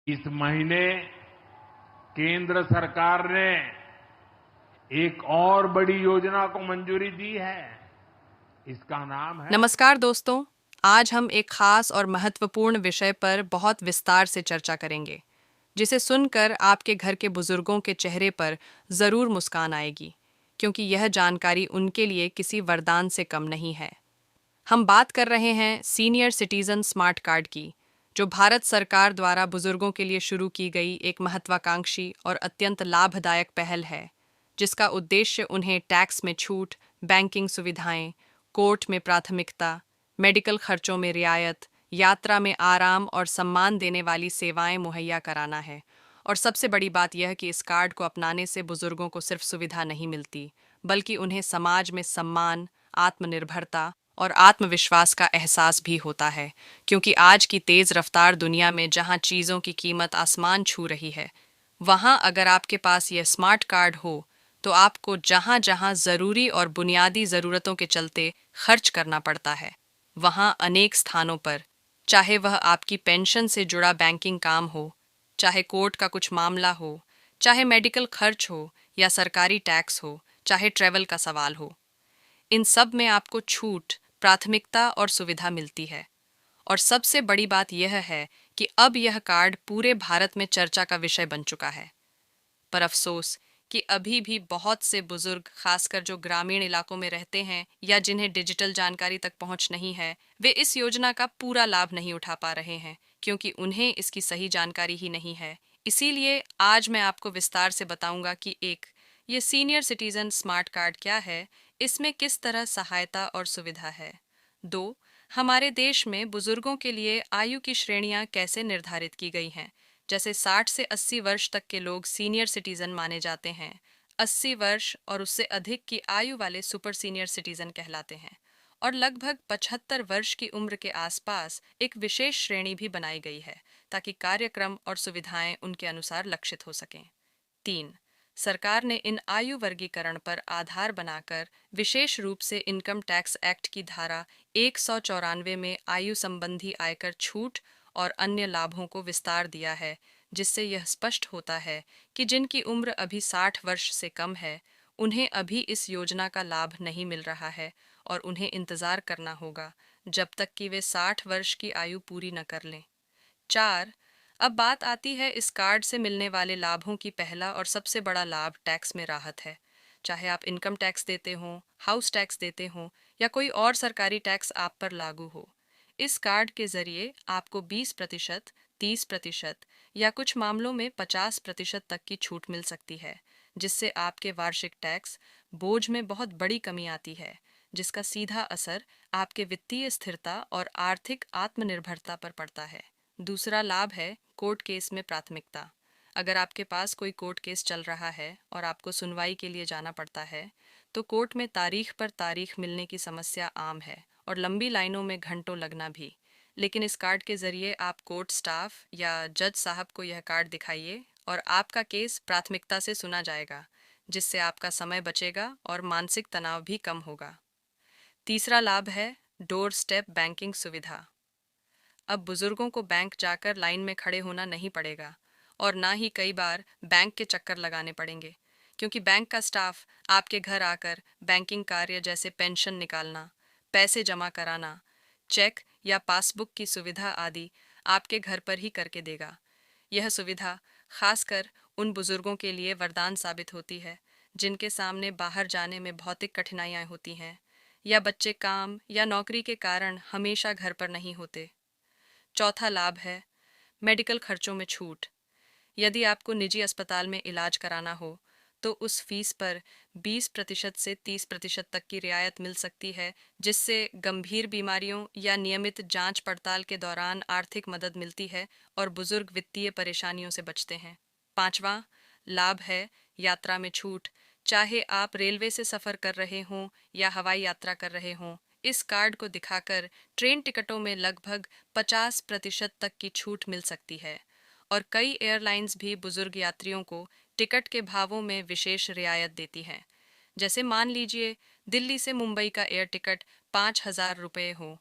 इस महीने केंद्र सरकार ने एक और बड़ी योजना को मंजूरी दी है। इसका नाम है नमस्कार दोस्तों। आज हम एक खास और महत्वपूर्ण विषय पर बहुत विस्तार से चर्चा करेंगे, जिसे सुनकर आपके घर के बुजुर्गों के चेहरे पर ज़रूर मुस्कान आएगी, क्योंकि यह जानकारी उनके लिए किसी वरदान से कम नहीं है। हम बात कर रहे हैं सीनियर सिटीजन स्मार्ट कार्ड की, जो भारत सरकार द्वारा बुजुर्गों के लिए शुरू की गई एक महत्वाकांक्षी और अत्यंत लाभदायक पहल है, जिसका उद्देश्य उन्हें टैक्स में छूट, बैंकिंग सुविधाएं, कोर्ट में प्राथमिकता, मेडिकल खर्चों में रियायत, यात्रा में आराम और सम्मान देने वाली सेवाएं मुहैया कराना है। और सबसे बड़ी बात यह कि इस कार्ड को अपनाने से बुजुर्गों को सिर्फ सुविधा नहीं मिलती, बल्कि उन्हें समाज में सम्मान, आत्मनिर्भरता और आत्मविश्वास का एहसास भी होता है, क्योंकि आज की तेज़ रफ्तार दुनिया में जहां चीज़ों की कीमत आसमान छू रही है, वहां अगर आपके पास यह स्मार्ट कार्ड हो तो आपको जहां जहां ज़रूरी और बुनियादी ज़रूरतों के चलते खर्च करना पड़ता है, वहां अनेक स्थानों पर, चाहे वह आपकी पेंशन से जुड़ा बैंकिंग काम हो, चाहे कोर्ट का कुछ मामला हो, चाहे मेडिकल खर्च हो या सरकारी टैक्स हो, चाहे ट्रैवल का सवाल हो, इन सब में आपको छूट, प्राथमिकता और सुविधा मिलती है। और सबसे बड़ी बात यह है कि अब यह कार्ड पूरे भारत में चर्चा का विषय बन चुका है। पर अफसोस कि अभी भी बहुत से बुजुर्ग, खासकर जो ग्रामीण इलाकों में रहते हैं या जिन्हें डिजिटल जानकारी तक पहुंच नहीं है, वे इस योजना का पूरा लाभ नहीं उठा पा रहे हैं, क्योंकि उन्हें इसकी सही जानकारी ही नहीं है। इसीलिए आज मैं आपको विस्तार से बताऊंगा कि ये सीनियर सिटीजन स्मार्ट कार्ड क्या है, इसमें किस तरह सहायता और सुविधा है। 2, हमारे देश में बुजुर्गों के लिए आयु की श्रेणियां कैसे निर्धारित की गई हैं, जैसे 60 से 80 वर्ष तक के लोग सीनियर सिटीजन माने जाते हैं, 80 वर्ष और उससे अधिक की आयु वाले सुपर सीनियर सिटीजन कहलाते हैं, और लगभग 75 वर्ष की उम्र के आसपास एक विशेष श्रेणी भी बनाई गई है, ताकि कार्यक्रम और सुविधाएं उनके अनुसार लक्षित हो सकें। 3, सरकार ने इन आयु वर्गीकरण पर आधार बनाकर विशेष रूप से इनकम टैक्स एक्ट की धारा 194 में आयु संबंधी आयकर छूट और अन्य लाभों को विस्तार दिया है, जिससे यह स्पष्ट होता है कि जिनकी उम्र अभी 60 वर्ष से कम है, उन्हें अभी इस योजना का लाभ नहीं मिल रहा है और उन्हें इंतज़ार करना होगा जब तक कि वे 60 वर्ष की आयु पूरी न कर लें। 4, अब बात आती है इस कार्ड से मिलने वाले लाभों की। पहला और सबसे बड़ा लाभ टैक्स में राहत है। चाहे आप इनकम टैक्स देते हों, हाउस टैक्स देते हों या कोई और सरकारी टैक्स आप पर लागू हो, इस कार्ड के जरिए आपको 20%, 30% या कुछ मामलों में 50% तक की छूट मिल सकती है, जिससे आपके वार्षिक टैक्स बोझ में बहुत बड़ी कमी आती है, जिसका सीधा असर आपके वित्तीय स्थिरता और आर्थिक आत्मनिर्भरता पर पड़ता है। दूसरा लाभ है कोर्ट केस में प्राथमिकता। अगर आपके पास कोई कोर्ट केस चल रहा है और आपको सुनवाई के लिए जाना पड़ता है, तो कोर्ट में तारीख पर तारीख मिलने की समस्या आम है और लंबी लाइनों में घंटों लगना भी। लेकिन इस कार्ड के ज़रिए आप कोर्ट स्टाफ या जज साहब को यह कार्ड दिखाइए और आपका केस प्राथमिकता से सुना जाएगा, जिससे आपका समय बचेगा और मानसिक तनाव भी कम होगा। तीसरा लाभ है डोर स्टेप बैंकिंग सुविधा। अब बुजुर्गों को बैंक जाकर लाइन में खड़े होना नहीं पड़ेगा और ना ही कई बार बैंक के चक्कर लगाने पड़ेंगे, क्योंकि बैंक का स्टाफ आपके घर आकर बैंकिंग कार्य जैसे पेंशन निकालना, पैसे जमा कराना, चेक या पासबुक की सुविधा आदि आपके घर पर ही करके देगा। यह सुविधा खासकर उन बुजुर्गों के लिए वरदान साबित होती है जिनके सामने बाहर जाने में भौतिक कठिनाइयाँ होती हैं, या बच्चे काम या नौकरी के कारण हमेशा घर पर नहीं होते। चौथा लाभ है मेडिकल खर्चों में छूट। यदि आपको निजी अस्पताल में इलाज कराना हो, तो उस फीस पर 20% से 30% तक की रियायत मिल सकती है, जिससे गंभीर बीमारियों या नियमित जांच पड़ताल के दौरान आर्थिक मदद मिलती है और बुजुर्ग वित्तीय परेशानियों से बचते हैं। पांचवा लाभ है यात्रा में छूट। चाहे आप रेलवे से सफ़र कर रहे हों या हवाई यात्रा कर रहे हों, इस कार्ड को दिखाकर ट्रेन टिकटों में लगभग 50% तक की छूट मिल सकती है। और कई एयरलाइंस भी बुजुर्ग यात्रियों को टिकट के भावों में विशेष रियायत देती हैं। जैसे मान लीजिए दिल्ली से मुंबई का एयर टिकट 5,000 रुपये हो,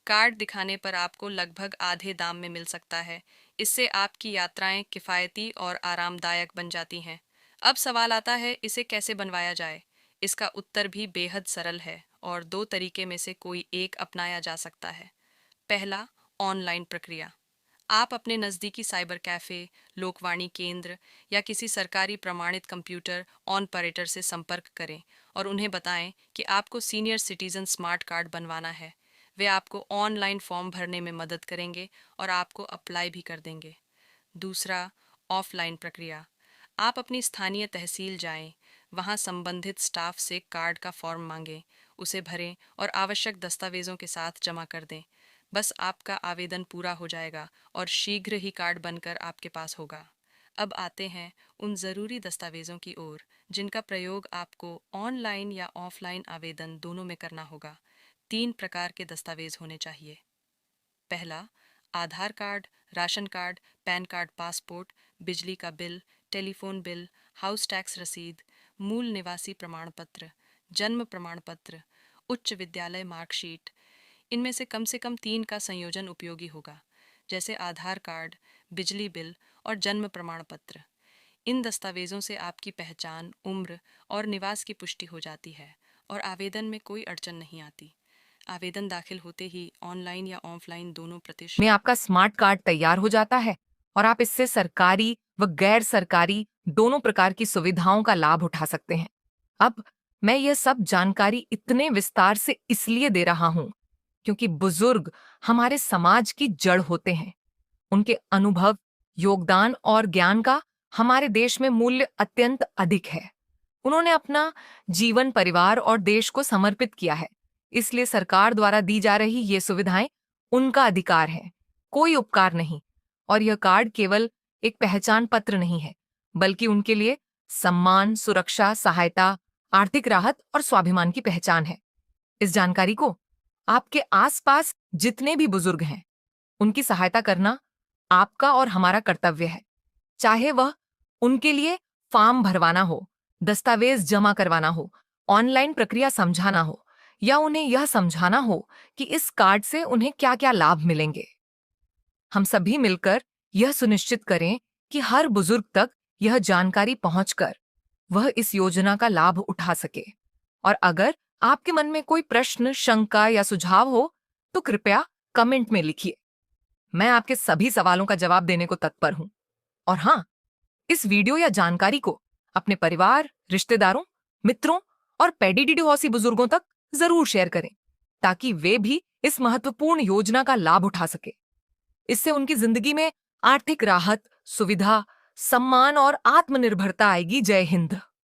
कार्ड दिखाने पर आपको लगभग आधे दाम में मिल सकता है। इससे आपकी यात्राएं किफ़ायती और आरामदायक बन जाती हैं। अब सवाल आता है, इसे कैसे बनवाया जाए? इसका उत्तर भी बेहद सरल है और दो तरीके में से कोई एक अपनाया जा सकता है। पहला, ऑनलाइन प्रक्रिया। आप अपने नज़दीकी साइबर कैफ़े, लोकवाणी केंद्र या किसी सरकारी प्रमाणित कंप्यूटर ऑपरेटर से संपर्क करें और उन्हें बताएं कि आपको सीनियर सिटीजन स्मार्ट कार्ड बनवाना है। वे आपको ऑनलाइन फॉर्म भरने में मदद करेंगे और आपको अप्लाई भी कर देंगे। दूसरा, ऑफलाइन प्रक्रिया। आप अपनी स्थानीय तहसील जाएं, वहां संबंधित स्टाफ से कार्ड का फॉर्म मांगें, उसे भरें और आवश्यक दस्तावेजों के साथ जमा कर दें। बस आपका आवेदन पूरा हो जाएगा और शीघ्र ही कार्ड बनकर आपके पास होगा। अब आते हैं उन ज़रूरी दस्तावेज़ों की ओर जिनका प्रयोग आपको ऑनलाइन या ऑफलाइन आवेदन दोनों में करना होगा। 3 प्रकार के दस्तावेज होने चाहिए। पहला, Aadhaar card, ration card, PAN card, passport, बिजली का bill, telephone bill, house tax रसीद, मूल निवासी प्रमाण पत्र, जन्म प्रमाण पत्र, उच्च विद्यालय मार्कशीट। इनमें से कम 3 का संयोजन उपयोगी होगा, जैसे आधार कार्ड, बिजली बिल और जन्म प्रमाण पत्र। इन दस्तावेजों से आपकी पहचान, उम्र और निवास की पुष्टि हो जाती है और आवेदन में कोई अड़चन नहीं आती। आवेदन दाखिल होते ही ऑनलाइन या ऑफलाइन दोनों प्रतिशत में आपका स्मार्ट कार्ड तैयार हो जाता है और आप इससे सरकारी व गैर सरकारी दोनों प्रकार की सुविधाओं का लाभ उठा सकते हैं। अब मैं यह सब जानकारी इतने विस्तार से इसलिए दे रहा हूं क्योंकि बुजुर्ग हमारे समाज की जड़ होते हैं। उनके अनुभव, योगदान और ज्ञान का हमारे देश में मूल्य अत्यंत अधिक है। उन्होंने अपना जीवन परिवार और देश को समर्पित किया है, इसलिए सरकार द्वारा दी जा रही ये सुविधाएं उनका अधिकार है, कोई उपकार नहीं। और यह कार्ड केवल एक पहचान पत्र नहीं है, बल्कि उनके लिए सम्मान, सुरक्षा, सहायता, आर्थिक राहत और स्वाभिमान की पहचान है। इस जानकारी को आपके आसपास जितने भी बुजुर्ग हैं, उनकी सहायता करना आपका और हमारा कर्तव्य है। चाहे वह उनके लिए फॉर्म भरवाना हो, दस्तावेज जमा करवाना हो, ऑनलाइन प्रक्रिया समझाना हो या उन्हें यह समझाना हो कि इस कार्ड से उन्हें क्या-क्या लाभ मिलेंगे। हम सभी मिलकर यह सुनिश्चित करें कि हर बुजुर्ग तक यह जानकारी पहुंचकर वह इस योजना का लाभ उठा सके। और अगर आपके मन में कोई प्रश्न, शंका या सुझाव हो तो कृपया कमेंट में लिखिए। मैं आपके सभी सवालों का जवाब देने को तत्पर हूं। और हां, इस वीडियो या जानकारी को अपने परिवार, रिश्तेदारों, मित्रों और पेडिडिडोसी बुजुर्गों तक जरूर शेयर करें ताकि वे भी इस महत्वपूर्ण योजना का लाभ उठा सके। इससे उनकी जिंदगी में आर्थिक राहत, सुविधा, सम्मान और आत्मनिर्भरता आएगी। जय हिंद।